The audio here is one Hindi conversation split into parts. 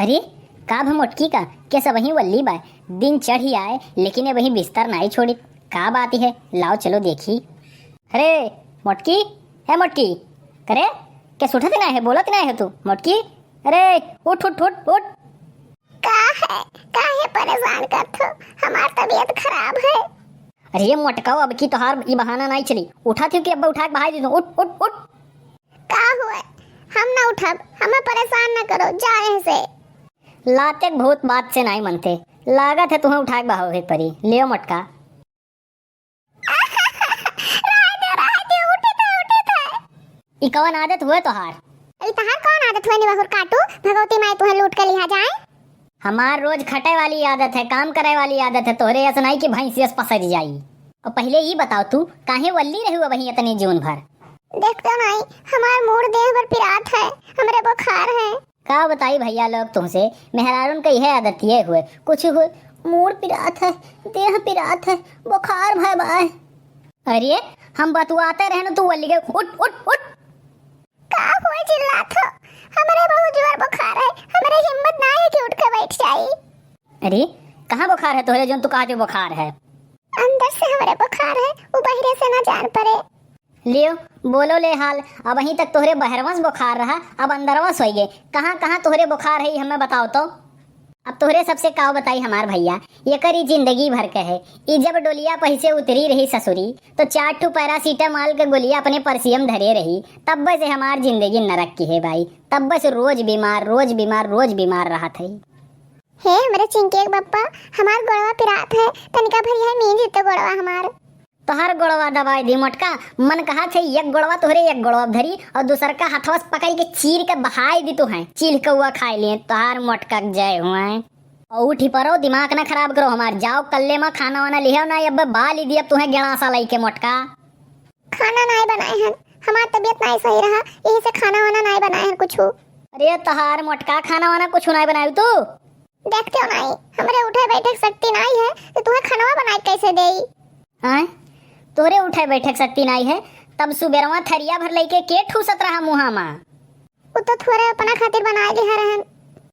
अरे का भा मोटकी का के सब वही वल्ली बा दिन चढ़ ही आए लेकिन ये वही बिस्तर नहीं छोड़ी। का बात है लाओ चलो देखी। अरे मोटकी है मोटकी करे क्या सुठत ना है बोलत ना है तू मोटकी। अरे उठ उठ उठ उठ। का है परेशान करथो हमार तबीयत खराब है। अरे ये मोटकाओ अब की तोहार ये बहाना नहीं चली। उठा थी कि अब्बा उठा के बहाई दी उठ उठ उठ। का हुआ हम ना उठब हमें परेशान ना करो जा यहाँ से। लाते बहुत बात से नहीं मनते लागत है तुम्हें उठा के बहावे परी लियो मटका। ई कौन आदत हुए तोहार? तहार कौन आदत हुए निवाहुर काटू भगवती माई तुहे लूट के लिया जाए। हमार रोज खटे वाली आदत है काम करे वाली आदत है तोहरे ऐसा नहीं कि भैंसियस पसर जाई। और पहले ये बताओ तू काहे वल्ली रही वही इतने जीवन भर। देखते नहीं हमार मूड देह पर पिरात है हमरे बुखार है। का बताई भैया लोग तुमसे मेहरारून का यह आदत ये हुए कुछ हुए मूड पिरात है देह पिरात है बुखार भय बाय। अरे हम बतुआते रहने तू वल्ली गए उठ उठ उठ। का हुआ चिल्लात हो हमरे बहुत जोर बुखार है हमरे हिम्मत ना है कि उठ के बैठ जाई। अरे कहाँ बुखार है तोहरे जो तू कहते बुखार है? अंदर से हमरे बुखार है वो बाहर से ना जान पड़े। लियो बोलो ले हाल अब वहीं तक तोहरे बहरवस बुखार रहा अब अंदरवस हो गए। कहाँ कहाँ तोहरे बुखार है हमें बताओ तो। अब तोहरे सबसे काव बताई हमार भैया ये करी जिंदगी भर के है। ई जब डोलिया पैसे उतरी रही ससुरी तो 4 ठू पैरासीटामॉल के गोलियां अपने परसियम धरे रही तब से हमार जिंदगी नरक की है भाई। तब से रोज बीमार रोज बीमार रोज बीमार रहा था। हे हमरे चिंके बप्पा हमार गोड़वा पिरात है तनिका भरी है मीन जितो गोड़वा हमार। तोहर गोड़वा दबाई दी मोटका मन कहा थे एक गोड़वा तोहरे एक गोड़वा धरी और दूसर का हथवा पकड़ के चीर के बहाई दी तो है चील कौआ खाए लिए तोहार मोटका जय हुआ है। और उठी परो दिमाग ना खराब करो हमार जाओ कल्ले में खाना वाना लिया ना अब बाल ही दिया तुम्हें गेड़ा सा लाई के मोटका। खाना नहीं बनाए हैं हमार तबीयत नहीं सही रहा यही से खाना वाना नहीं बनाए हैं कुछ। अरे तोहार मोटका खाना वाना कुछ नहीं बनाई तू देखते हो नहीं हमरे उठे बैठे शक्ति नहीं है तो तुम्हें खाना बनाए कैसे देई। हैं तोरे उठे बैठक शक्ति नहीं है तब सुबेरवा थरिया भर लेके के ठूसत रहा मुहा मा। वो तो थोड़े अपना खातिर बनाए लिया रहन।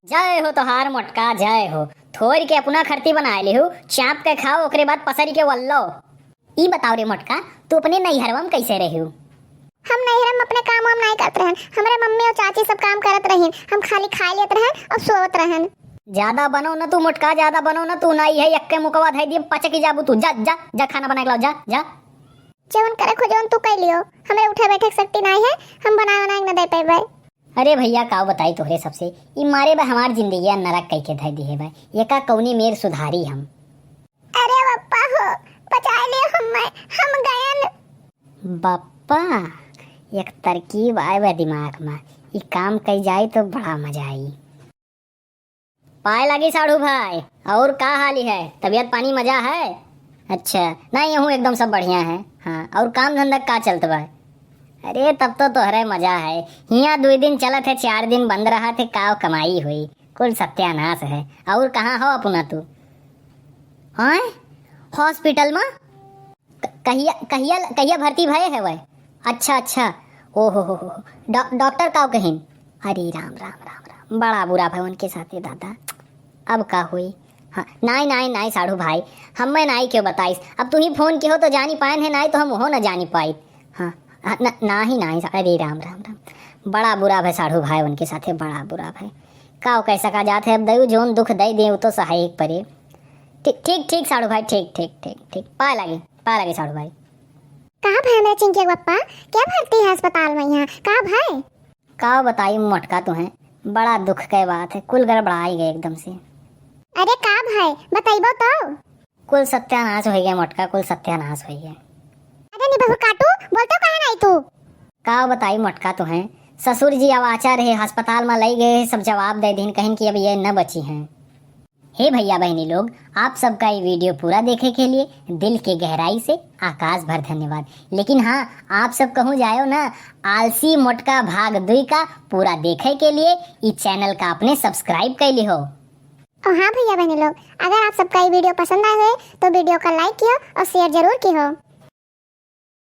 जय हो तोहार मोटका जय हो थोड़ के अपना खर्ती बनाए ले हो चाप के खाओ ओकरे बाद पसरी के वल्लो। ई बताओ रे मोटका तू अपने नैहरवा में कैसे रही हो? हम नैहर में अपने काम वाम नहीं करते रहन हमरे मम्मी और चाची सब काम करत रहीन हम खाली खा लेत रहन और सोवत रहन। ज्यादा बनो ना तू मोटका ज्यादा बनो ना तू नहीं है यक्के मुकवा धई दी पचकी जाबू तू जा जा जा खाना बना के लाओ जा जा। जवन करे खोजवन तू कर लियो हमरे उठे बैठे शक्ति नहीं है हम बनाए बनाए ना दे पाए। अरे भैया का बताई तोहरे सबसे ई मारे बा हमार जिंदगी नरक कह के धई दी है भाई ये का कौनी मेर सुधारी हम। अरे बप्पा हो बचा लियो हम गयन। बप्पा एक तरकीब आए बा दिमाग में ई काम कई जाए तो बड़ा मजा आई। पाए लगी साढ़ू भाई और का हाली है तबीयत पानी मजा है? अच्छा नहीं हूँ एकदम सब बढ़िया है। हाँ और काम धंधा का चलता बा? अरे तब तो तोहरे मजा है यहाँ 2 दिन चलत है 4 दिन बंद रहा थे काव कमाई हुई कुल सत्यानाश है। और कहाँ हो अपना तू? हाँ हॉस्पिटल में कहिया कहिया कहिया भर्ती भये है वह? अच्छा अच्छा ओहो हो डॉक्टर काव कहीं? अरे राम राम राम राम बड़ा बुरा भाई उनके साथ दादा अब का हुई। हाँ नहीं साढ़ू भाई हमें नहीं क्यों बताइस अब तू ही फोन की हो तो जानी पाए है नहीं तो हम हो ना जानी पाई। हाँ ना ही अरे राम राम राम बड़ा बुरा भाई साढ़ू भाई उनके साथ बड़ा बुरा भाई का कैसा का जाते अब दयु जोन दुख दे दे तो सहायक परे। ठीक ठीक साढ़ू भाई ठीक ठीक ठीक ठीक पाए लगे साढ़ू भाई। कहाँ भाई मेरे चिंके बप्पा क्या भर्ती है अस्पताल में यहाँ कहाँ भाई? का बताई मोटका तो है बड़ा दुख की बात है कुल गड़बड़ा ही गए एकदम से। अरे का भाई बताइबो तो। कुल सत्यानाश हो गया मोटका कुल सत्यानाश हो गया। अरे नी बहु काटू बोलतो कहे नहीं तू? का बताई मोटका तो है ससुर जी अवाचा रहे अस्पताल में ले गए सब जवाब दे दिन कहीं कि अब ये न बची हैं। हे भैया बहनी लोग आप सबका ये वीडियो पूरा देखे के लिए दिल के गहराई से आकाश भर धन्यवाद। लेकिन हाँ आप सब कहूँ जायो ना आलसी मोटका भाग 2 का पूरा देखे के लिए इस चैनल का आपने सब्सक्राइब कर ली हो। हाँ भैया बहनी लोग अगर आप सबका ये वीडियो पसंद आए तो वीडियो का लाइक किया और शेयर जरूर की हो।